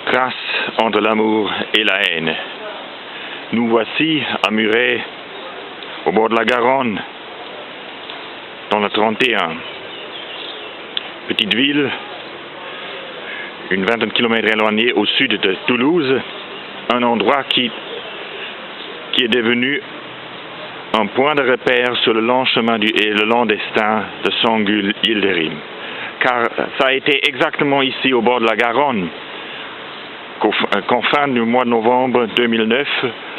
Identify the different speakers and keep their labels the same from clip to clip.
Speaker 1: Grâce entre l'amour et la haine. Nous voici à Muret, au bord de la Garonne, dans le 31. Petite ville, une vingtaine de kilomètres éloignée au sud de Toulouse, un endroit qui est devenu un point de repère sur le long chemin et le long destin de Sangul Yildirim. Car ça a été exactement ici, au bord de la Garonne, qu'en fin du mois de novembre 2009,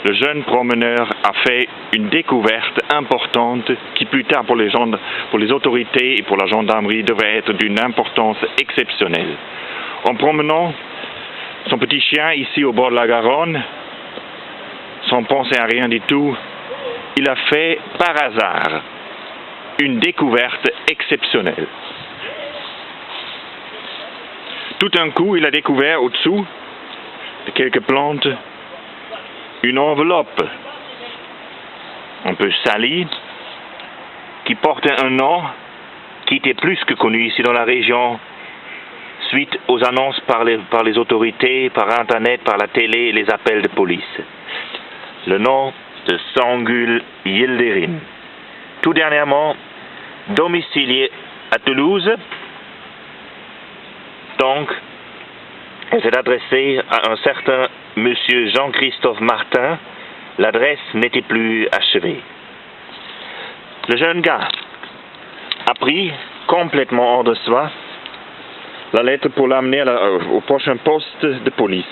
Speaker 1: le jeune promeneur a fait une découverte importante qui plus tard pour les autorités et pour la gendarmerie devrait être d'une importance exceptionnelle. En promenant son petit chien ici au bord de la Garonne, sans penser à rien du tout, il a fait par hasard une découverte exceptionnelle. Tout d'un coup, il a découvert au-dessous de quelques plantes une enveloppe un peu salie qui portait un nom qui était plus que connu ici dans la région suite aux annonces par les autorités, par Internet, par la télé et les appels de police. Le nom de Sangul Yildirim. Tout dernièrement, domicilié à Toulouse, donc, elle s'est adressée à un certain monsieur Jean-Christophe Martin. L'adresse n'était plus achevée. Le jeune gars a pris, complètement hors de soi, la lettre pour l'amener au prochain poste de police.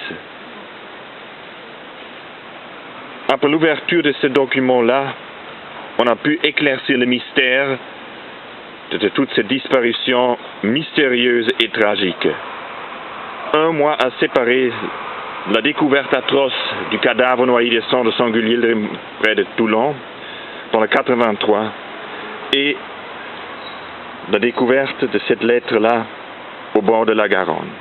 Speaker 1: Après l'ouverture de ce document-là, on a pu éclaircir le mystère de toute cette disparition mystérieuse et tragique. Un mois a séparé la découverte atroce du cadavre noyé de sang de Sangul Yildirim près de Toulon, dans le 83, et la découverte de cette lettre-là au bord de la Garonne.